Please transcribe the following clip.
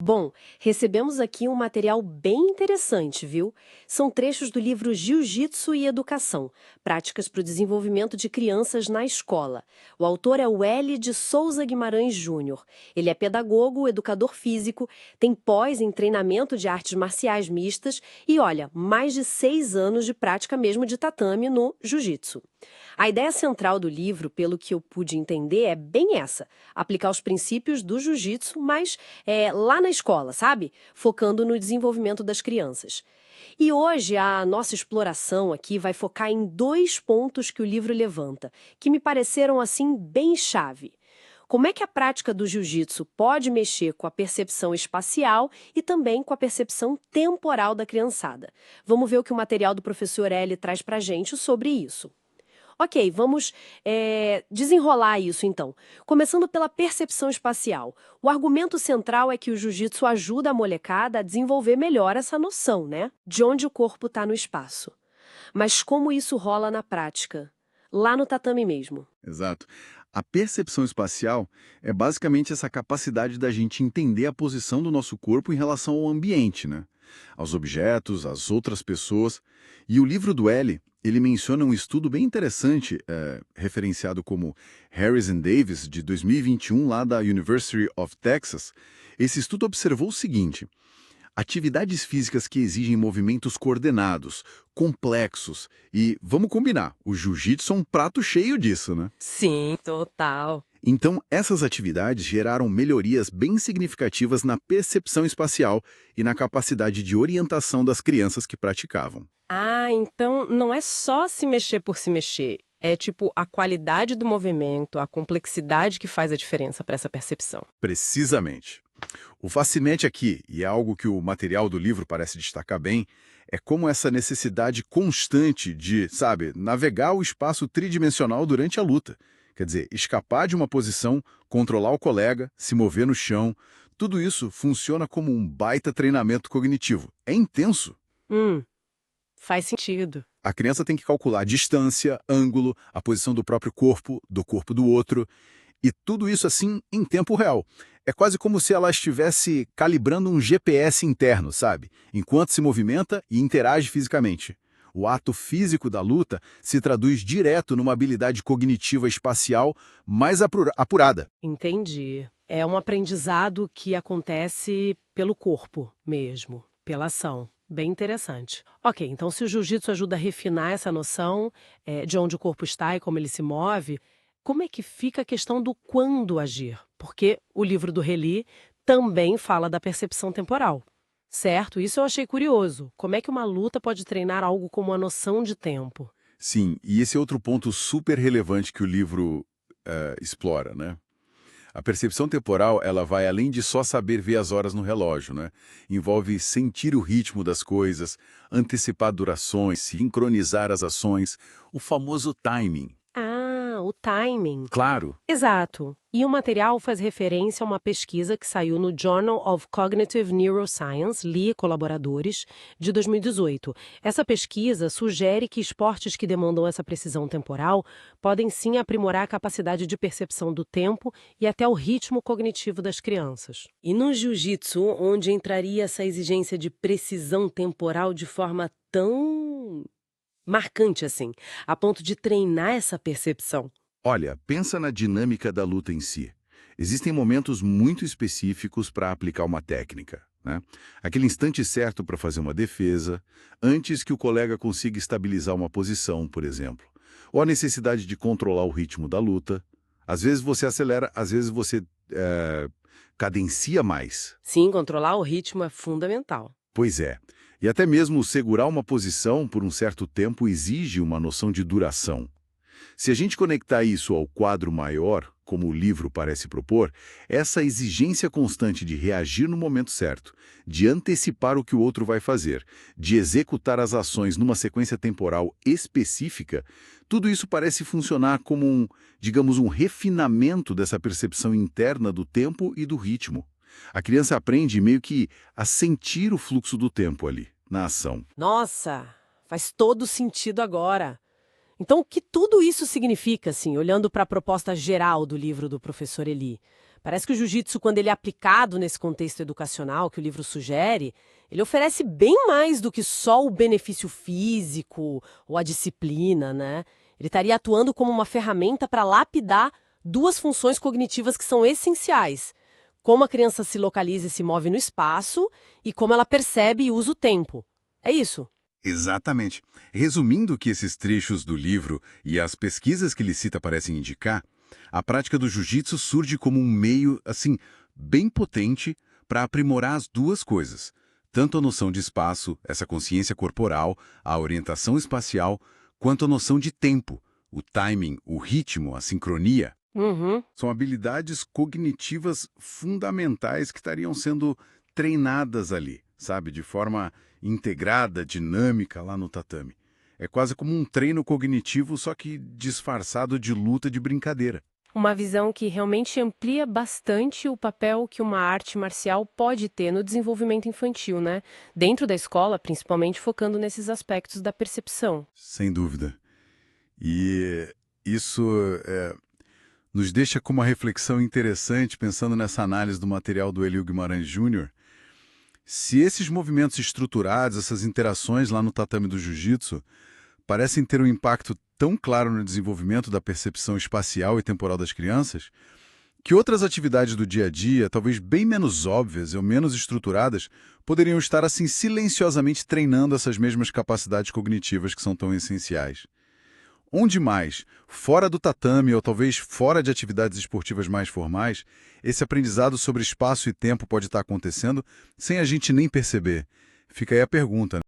Bom, recebemos aqui um material bem interessante, viu? São trechos do livro Jiu-Jitsu e Educação, Práticas para o Desenvolvimento de Crianças na Escola. O autor é o L. de Souza Guimarães Júnior. Ele é pedagogo, educador físico, tem pós em treinamento de artes marciais mistas e, olha, mais de 6 anos de prática mesmo de tatame no Jiu-Jitsu. A ideia central do livro, pelo que eu pude entender, é bem essa: aplicar os princípios do jiu-jitsu, mas lá na escola, sabe? Focando no desenvolvimento das crianças. E hoje a nossa exploração aqui vai focar em 2 pontos que o livro levanta, que me pareceram assim bem chave. Como é que a prática do jiu-jitsu pode mexer com a percepção espacial e também com a percepção temporal da criançada? Vamos ver o que o material do professor L traz pra gente sobre isso. Ok, vamos desenrolar isso então. Começando pela percepção espacial. O argumento central é que o jiu-jitsu ajuda a molecada a desenvolver melhor essa noção, né? De onde o corpo está no espaço. Mas como isso rola na prática? Lá no tatame mesmo. Exato. A percepção espacial é basicamente essa capacidade da gente entender a posição do nosso corpo em relação ao ambiente, né? Aos objetos, às outras pessoas. E o livro do L, ele menciona um estudo bem interessante, referenciado como Harris and Davis, de 2021, lá da University of Texas. Esse estudo observou o seguinte: atividades físicas que exigem movimentos coordenados, complexos e, vamos combinar, o jiu-jitsu é um prato cheio disso, né? Sim, total. Então, essas atividades geraram melhorias bem significativas na percepção espacial e na capacidade de orientação das crianças que praticavam. Ah, então não é só se mexer por se mexer. É tipo a qualidade do movimento, a complexidade que faz a diferença para essa percepção. Precisamente. O fascinante aqui, e é algo que o material do livro parece destacar bem, é como essa necessidade constante de, sabe, navegar o espaço tridimensional durante a luta. Quer dizer, escapar de uma posição, controlar o colega, se mover no chão, tudo isso funciona como um baita treinamento cognitivo. É intenso. Faz sentido. A criança tem que calcular distância, ângulo, a posição do próprio corpo, do corpo do outro, e tudo isso assim em tempo real. É quase como se ela estivesse calibrando um GPS interno, sabe? Enquanto se movimenta e interage fisicamente. O ato físico da luta se traduz direto numa habilidade cognitiva espacial mais apurada. Entendi. É um aprendizado que acontece pelo corpo mesmo, pela ação. Bem interessante. Ok, então se o jiu-jitsu ajuda a refinar essa noção de onde o corpo está e como ele se move, como é que fica a questão do quando agir? Porque o livro do Reli também fala da percepção temporal. Certo? Isso eu achei curioso. Como é que uma luta pode treinar algo como a noção de tempo? Sim, e esse é outro ponto super relevante que o livro explora, né? A percepção temporal, ela vai além de só saber ver as horas no relógio, né? Envolve sentir o ritmo das coisas, antecipar durações, sincronizar as ações, o famoso timing. Ah, o timing. Claro, Exato. E o material faz referência a uma pesquisa que saiu no Journal of Cognitive Neuroscience, Lee e colaboradores, de 2018. Essa pesquisa sugere que esportes que demandam essa precisão temporal podem sim aprimorar a capacidade de percepção do tempo e até o ritmo cognitivo das crianças. E no jiu-jitsu, onde entraria essa exigência de precisão temporal de forma tão marcante assim, a ponto de treinar essa percepção? olha, pensa na dinâmica da luta em si. Existem momentos muito específicos para aplicar uma técnica, né? Aquele instante certo para fazer uma defesa, antes que o colega consiga estabilizar uma posição, por exemplo. Ou a necessidade de controlar o ritmo da luta. Às vezes você acelera, às vezes você cadencia mais. Sim, controlar o ritmo é fundamental. Pois é. E até mesmo segurar uma posição por um certo tempo exige uma noção de duração. Se a gente conectar isso ao quadro maior, como o livro parece propor, essa exigência constante de reagir no momento certo, de antecipar o que o outro vai fazer, de executar as ações numa sequência temporal específica, tudo isso parece funcionar como digamos, um refinamento dessa percepção interna do tempo e do ritmo. A criança aprende meio que a sentir o fluxo do tempo ali, na ação. Nossa, faz todo sentido agora. Então, o que tudo isso significa, assim, olhando para a proposta geral do livro do professor Eli? Parece que o jiu-jitsu, quando ele é aplicado nesse contexto educacional que o livro sugere, ele oferece bem mais do que só o benefício físico ou a disciplina, né? Ele estaria atuando como uma ferramenta para lapidar duas funções cognitivas que são essenciais: como a criança se localiza e se move no espaço e como ela percebe e usa o tempo. É isso? Exatamente. Resumindo o que esses trechos do livro e as pesquisas que ele cita parecem indicar, a prática do jiu-jitsu surge como um meio, assim, bem potente para aprimorar as duas coisas. Tanto a noção de espaço, essa consciência corporal, a orientação espacial, quanto a noção de tempo, o timing, o ritmo, a sincronia. Uhum. São habilidades cognitivas fundamentais que estariam sendo treinadas ali, sabe? De forma integrada, dinâmica lá no tatame. É quase como um treino cognitivo, só que disfarçado de luta de brincadeira. Uma visão que realmente amplia bastante o papel que uma arte marcial pode ter no desenvolvimento infantil, né? Dentro da escola, principalmente focando nesses aspectos da percepção. Sem dúvida. E isso nos deixa com uma reflexão interessante, pensando nessa análise do material do Elio Guimarães Júnior. Se esses movimentos estruturados, essas interações lá no tatame do jiu-jitsu, parecem ter um impacto tão claro no desenvolvimento da percepção espacial e temporal das crianças, que outras atividades do dia a dia, talvez bem menos óbvias ou menos estruturadas, poderiam estar assim silenciosamente treinando essas mesmas capacidades cognitivas que são tão essenciais. Onde mais, fora do tatame ou talvez fora de atividades esportivas mais formais, esse aprendizado sobre espaço e tempo pode estar acontecendo sem a gente nem perceber? Fica aí a pergunta, né?